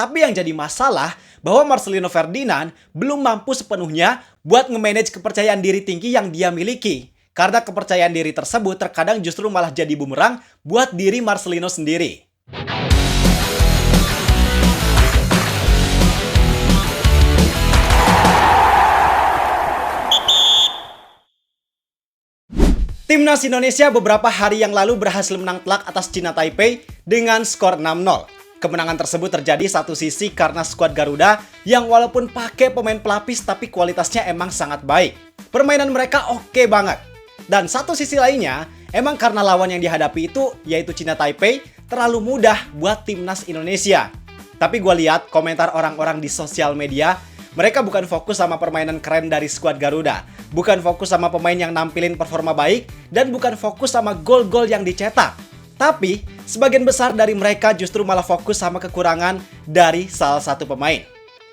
Tapi yang jadi masalah bahwa Marcelino Ferdinand belum mampu sepenuhnya buat nge-manage kepercayaan diri tinggi yang dia miliki. Karena kepercayaan diri tersebut terkadang justru malah jadi bumerang buat diri Marcelino sendiri. Timnas Indonesia beberapa hari yang lalu berhasil menang telak atas China Taipei dengan skor 6-0. Kemenangan tersebut terjadi satu sisi karena skuad Garuda yang walaupun pakai pemain pelapis tapi kualitasnya emang sangat baik. Permainan mereka oke banget. Dan satu sisi lainnya, emang karena lawan yang dihadapi itu, yaitu China Taipei, terlalu mudah buat Timnas Indonesia. Tapi gue lihat komentar orang-orang di sosial media, mereka bukan fokus sama permainan keren dari skuad Garuda, bukan fokus sama pemain yang nampilin performa baik, dan bukan fokus sama gol-gol yang dicetak. Tapi, sebagian besar dari mereka justru malah fokus sama kekurangan dari salah satu pemain.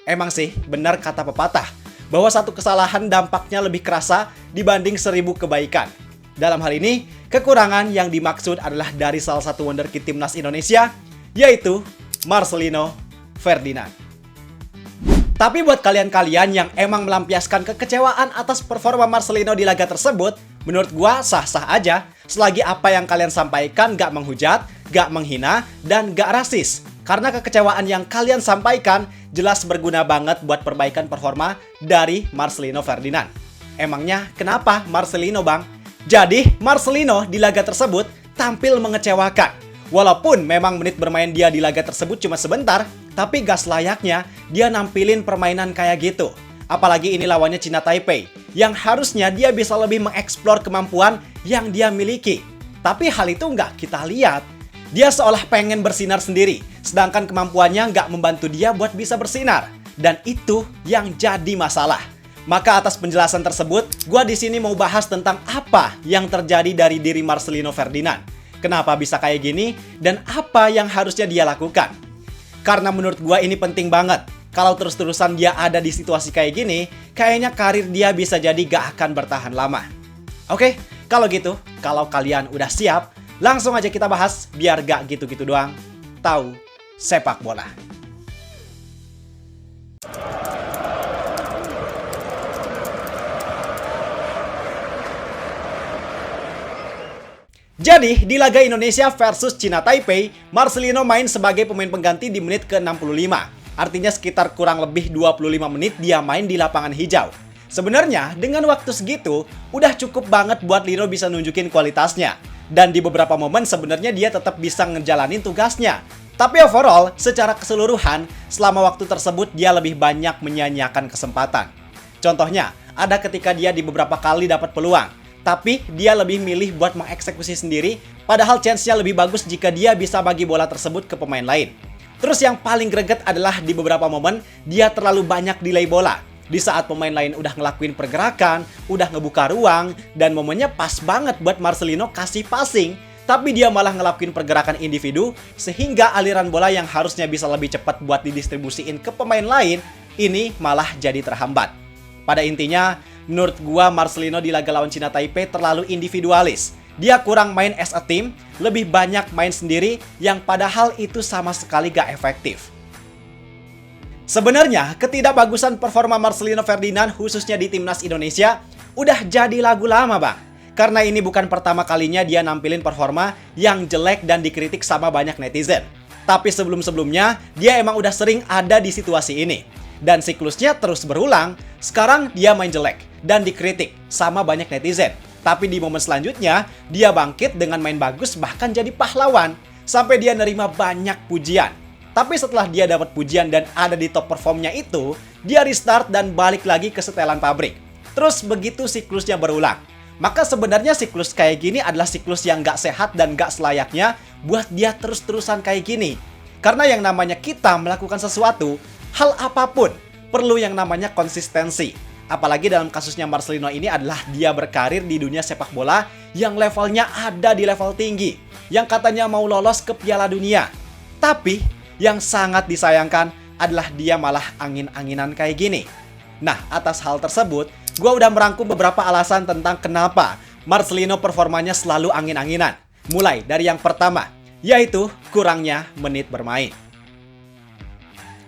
Emang sih, benar kata pepatah, bahwa satu kesalahan dampaknya lebih kerasa dibanding 1000 kebaikan. Dalam hal ini, kekurangan yang dimaksud adalah dari salah satu wonderkid Timnas Indonesia, yaitu Marcelino Ferdinand. Tapi buat kalian-kalian yang emang melampiaskan kekecewaan atas performa Marcelino di laga tersebut, menurut gua sah-sah aja selagi apa yang kalian sampaikan gak menghujat, gak menghina, dan gak rasis. Karena kekecewaan yang kalian sampaikan jelas berguna banget buat perbaikan performa dari Marcelino Ferdinand. Emangnya kenapa Marcelino, Bang? Jadi, Marcelino di laga tersebut tampil mengecewakan. Walaupun memang menit bermain dia di laga tersebut cuma sebentar, tapi gak selayaknya dia nampilin permainan kayak gitu. Apalagi ini lawannya China Taipei, yang harusnya dia bisa lebih mengeksplor kemampuan yang dia miliki. Tapi hal itu nggak kita lihat. Dia seolah pengen bersinar sendiri, sedangkan kemampuannya nggak membantu dia buat bisa bersinar. Dan itu yang jadi masalah. Maka atas penjelasan tersebut, gue di sini mau bahas tentang apa yang terjadi dari diri Marcelino Ferdinand. Kenapa bisa kayak gini, dan apa yang harusnya dia lakukan. Karena menurut gue ini penting banget. Kalau terus-terusan dia ada di situasi kayak gini, kayaknya karir dia bisa jadi gak akan bertahan lama. Oke, kalau gitu, kalau kalian udah siap, langsung aja kita bahas biar gak gitu-gitu doang. Tahu sepak bola. Jadi, di laga Indonesia versus China Taipei, Marcelino main sebagai pemain pengganti di menit ke-65. Artinya sekitar kurang lebih 25 menit dia main di lapangan hijau. Sebenarnya, dengan waktu segitu, udah cukup banget buat Lino bisa nunjukin kualitasnya. Dan di beberapa momen sebenarnya dia tetap bisa ngejalanin tugasnya. Tapi overall, secara keseluruhan, selama waktu tersebut dia lebih banyak menyia-nyiakan kesempatan. Contohnya, ada ketika dia di beberapa kali dapat peluang. Tapi dia lebih milih buat mengeksekusi sendiri, padahal chance-nya lebih bagus jika dia bisa bagi bola tersebut ke pemain lain. Terus yang paling greget adalah di beberapa momen dia terlalu banyak delay bola. Di saat pemain lain udah ngelakuin pergerakan, udah ngebuka ruang, dan momennya pas banget buat Marcelino kasih passing, tapi dia malah ngelakuin pergerakan individu, sehingga aliran bola yang harusnya bisa lebih cepat buat didistribusiin ke pemain lain, ini malah jadi terhambat. Pada intinya, menurut gua Marcelino di laga lawan China Taipei terlalu individualis. Dia kurang main as a team, lebih banyak main sendiri yang padahal itu sama sekali gak efektif. Sebenarnya, ketidakbagusan performa Marcelino Ferdinand khususnya di Timnas Indonesia udah jadi lagu lama, Bang. Karena ini bukan pertama kalinya dia nampilin performa yang jelek dan dikritik sama banyak netizen. Tapi sebelum-sebelumnya, dia emang udah sering ada di situasi ini. Dan siklusnya terus berulang, sekarang dia main jelek dan dikritik sama banyak netizen. Tapi di momen selanjutnya, dia bangkit dengan main bagus bahkan jadi pahlawan. Sampai dia nerima banyak pujian. Tapi setelah dia dapat pujian dan ada di top performnya itu, dia restart dan balik lagi ke setelan pabrik. Terus begitu siklusnya berulang. Maka sebenarnya siklus kayak gini adalah siklus yang gak sehat dan gak selayaknya buat dia terus-terusan kayak gini. Karena yang namanya kita melakukan sesuatu, hal apapun, perlu yang namanya konsistensi. Apalagi dalam kasusnya Marcelino ini adalah dia berkarir di dunia sepak bola yang levelnya ada di level tinggi. Yang katanya mau lolos ke Piala Dunia. Tapi yang sangat disayangkan adalah dia malah angin-anginan kayak gini. Nah, atas hal tersebut, gue udah merangkum beberapa alasan tentang kenapa Marcelino performanya selalu angin-anginan. Mulai dari yang pertama, yaitu kurangnya menit bermain.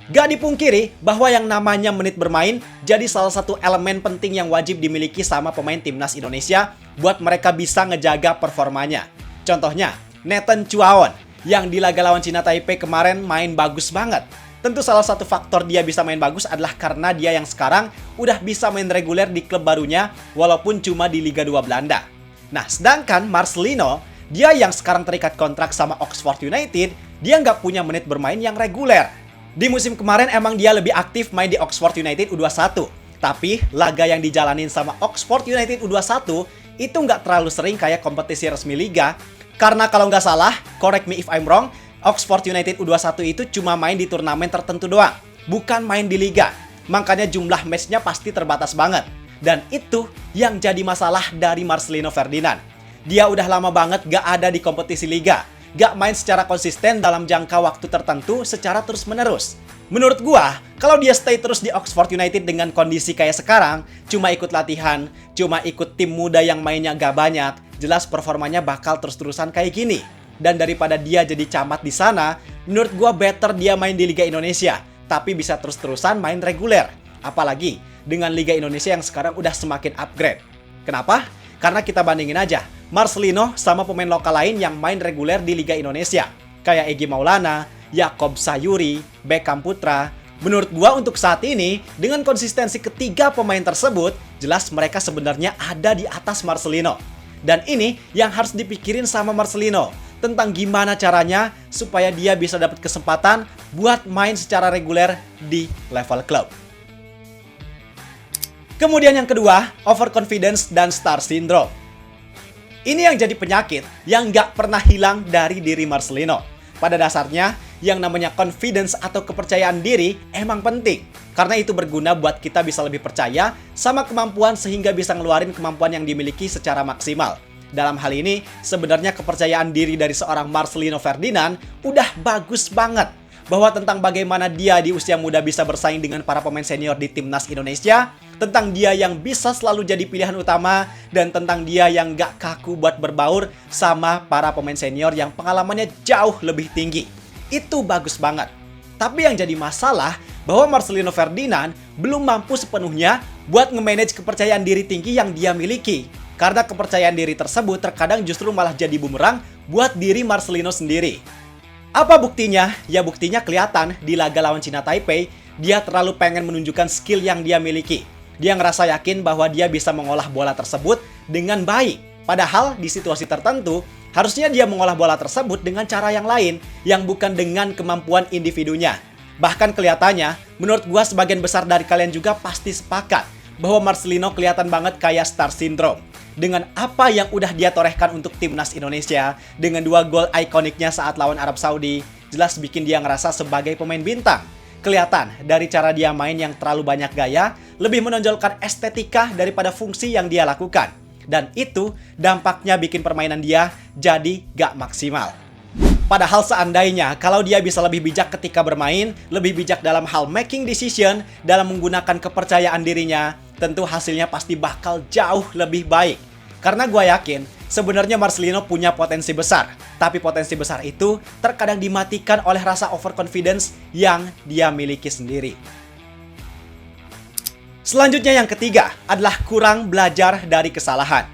Gak dipungkiri bahwa yang namanya menit bermain jadi salah satu elemen penting yang wajib dimiliki sama pemain timnas Indonesia buat mereka bisa ngejaga performanya. Contohnya, Nathan Chuaon yang di laga lawan Cina Taipei kemarin main bagus banget. Tentu salah satu faktor dia bisa main bagus adalah karena dia yang sekarang udah bisa main reguler di klub barunya walaupun cuma di Liga 2 Belanda. Nah, sedangkan Marcelino, dia yang sekarang terikat kontrak sama Oxford United, dia nggak punya menit bermain yang reguler. Di musim kemarin emang dia lebih aktif main di Oxford United U21. Tapi laga yang dijalanin sama Oxford United U21 itu nggak terlalu sering kayak kompetisi resmi Liga. Karena kalau nggak salah, correct me if I'm wrong, Oxford United U21 itu cuma main di turnamen tertentu doang, bukan main di Liga. Makanya jumlah match-nya pasti terbatas banget. Dan itu yang jadi masalah dari Marcelino Ferdinand. Dia udah lama banget gak ada di kompetisi Liga. Gak main secara konsisten dalam jangka waktu tertentu secara terus-menerus. Menurut gua, kalau dia stay terus di Oxford United dengan kondisi kayak sekarang, cuma ikut latihan, cuma ikut tim muda yang mainnya gak banyak, jelas performanya bakal terus-terusan kayak gini. Dan daripada dia jadi camat di sana, menurut gua better dia main di Liga Indonesia, tapi bisa terus-terusan main reguler. Apalagi dengan Liga Indonesia yang sekarang udah semakin upgrade. Kenapa? Karena kita bandingin aja Marcelino sama pemain lokal lain yang main reguler di Liga Indonesia, kayak Egy Maulana, Yaakob Sayuri, Beckham Putra. Menurut gua untuk saat ini, dengan konsistensi ketiga pemain tersebut, jelas mereka sebenarnya ada di atas Marcelino. Dan ini yang harus dipikirin sama Marcelino, tentang gimana caranya supaya dia bisa dapat kesempatan buat main secara reguler di level klub. Kemudian yang kedua, overconfidence dan star syndrome. Ini yang jadi penyakit yang nggak pernah hilang dari diri Marcelino. Pada dasarnya, yang namanya confidence atau kepercayaan diri emang penting. Karena itu berguna buat kita bisa lebih percaya sama kemampuan sehingga bisa ngeluarin kemampuan yang dimiliki secara maksimal. Dalam hal ini, sebenarnya kepercayaan diri dari seorang Marcelino Ferdinand udah bagus banget. Bahwa tentang bagaimana dia di usia muda bisa bersaing dengan para pemain senior di timnas Indonesia, tentang dia yang bisa selalu jadi pilihan utama, dan tentang dia yang gak kaku buat berbaur sama para pemain senior yang pengalamannya jauh lebih tinggi. Itu bagus banget. Tapi yang jadi masalah, bahwa Marcelino Ferdinand belum mampu sepenuhnya buat nge-manage kepercayaan diri tinggi yang dia miliki. Karena kepercayaan diri tersebut terkadang justru malah jadi bumerang buat diri Marcelino sendiri. Apa buktinya? Ya buktinya kelihatan di laga lawan Cina Taipei, dia terlalu pengen menunjukkan skill yang dia miliki. Dia ngerasa yakin bahwa dia bisa mengolah bola tersebut dengan baik. Padahal di situasi tertentu, harusnya dia mengolah bola tersebut dengan cara yang lain, yang bukan dengan kemampuan individunya. Bahkan kelihatannya, menurut gua sebagian besar dari kalian juga pasti sepakat bahwa Marcelino kelihatan banget kayak star syndrome. Dengan apa yang udah dia torehkan untuk timnas Indonesia, dengan 2 gol ikoniknya saat lawan Arab Saudi, jelas bikin dia ngerasa sebagai pemain bintang. Kelihatan dari cara dia main yang terlalu banyak gaya, lebih menonjolkan estetika daripada fungsi yang dia lakukan. Dan itu dampaknya bikin permainan dia jadi gak maksimal. Padahal seandainya kalau dia bisa lebih bijak ketika bermain, lebih bijak dalam hal making decision, dalam menggunakan kepercayaan dirinya, tentu hasilnya pasti bakal jauh lebih baik. Karena gue yakin, sebenarnya Marcelino punya potensi besar. Tapi potensi besar itu terkadang dimatikan oleh rasa overconfidence yang dia miliki sendiri. Selanjutnya yang ketiga adalah kurang belajar dari kesalahan.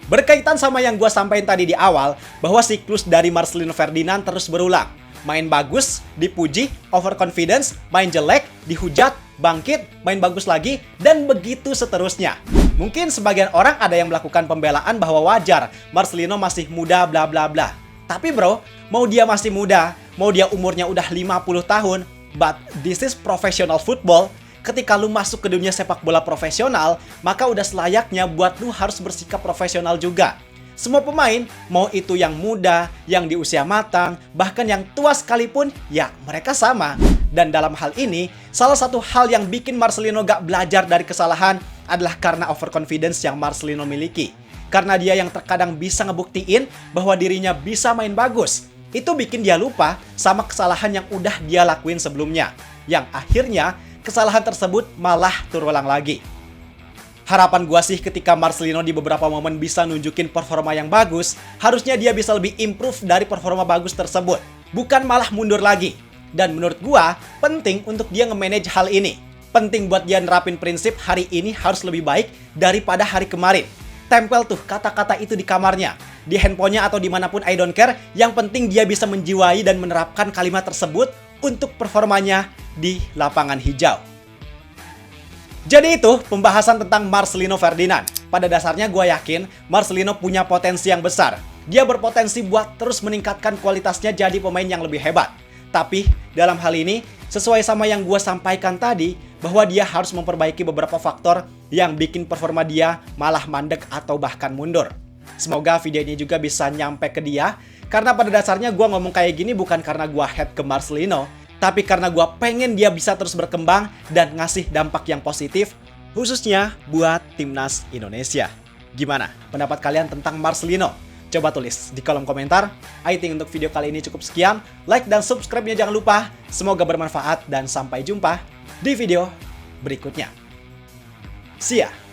Berkaitan sama yang gue sampaikan tadi di awal, bahwa siklus dari Marcelino Ferdinand terus berulang. Main bagus, dipuji, overconfidence, main jelek, dihujat, bangkit, main bagus lagi, dan begitu seterusnya. Mungkin sebagian orang ada yang melakukan pembelaan bahwa wajar Marcelino masih muda bla bla bla. Tapi bro, mau dia masih muda, mau dia umurnya udah 50 tahun, but this is professional football. Ketika lu masuk ke dunia sepak bola profesional, maka udah selayaknya buat lu harus bersikap profesional juga. Semua pemain, mau itu yang muda, yang di usia matang, bahkan yang tua sekalipun, ya mereka sama. Dan dalam hal ini, salah satu hal yang bikin Marcelino gak belajar dari kesalahan adalah karena overconfidence yang Marcelino miliki. Karena dia yang terkadang bisa ngebuktiin bahwa dirinya bisa main bagus. Itu bikin dia lupa sama kesalahan yang udah dia lakuin sebelumnya. Yang akhirnya, kesalahan tersebut malah terulang lagi. Harapan gua sih ketika Marcelino di beberapa momen bisa nunjukin performa yang bagus, harusnya dia bisa lebih improve dari performa bagus tersebut. Bukan malah mundur lagi. Dan menurut gua, penting untuk dia nge-manage hal ini. Penting buat dia nerapin prinsip hari ini harus lebih baik daripada hari kemarin. Tempel tuh kata-kata itu di kamarnya, di handphonenya atau dimanapun I don't care. Yang penting dia bisa menjiwai dan menerapkan kalimat tersebut untuk performanya di lapangan hijau. Jadi itu pembahasan tentang Marcelino Ferdinand. Pada dasarnya gue yakin Marcelino punya potensi yang besar. Dia berpotensi buat terus meningkatkan kualitasnya jadi pemain yang lebih hebat. Tapi dalam hal ini, sesuai sama yang gue sampaikan tadi, bahwa dia harus memperbaiki beberapa faktor yang bikin performa dia malah mandek atau bahkan mundur. Semoga video ini juga bisa nyampe ke dia, karena pada dasarnya gue ngomong kayak gini bukan karena gue hate ke Marcelino, tapi karena gue pengen dia bisa terus berkembang dan ngasih dampak yang positif, khususnya buat timnas Indonesia. Gimana pendapat kalian tentang Marcelino? Coba tulis di kolom komentar. I think untuk video kali ini cukup sekian. Like dan subscribe-nya jangan lupa. Semoga bermanfaat dan sampai jumpa di video berikutnya. See ya!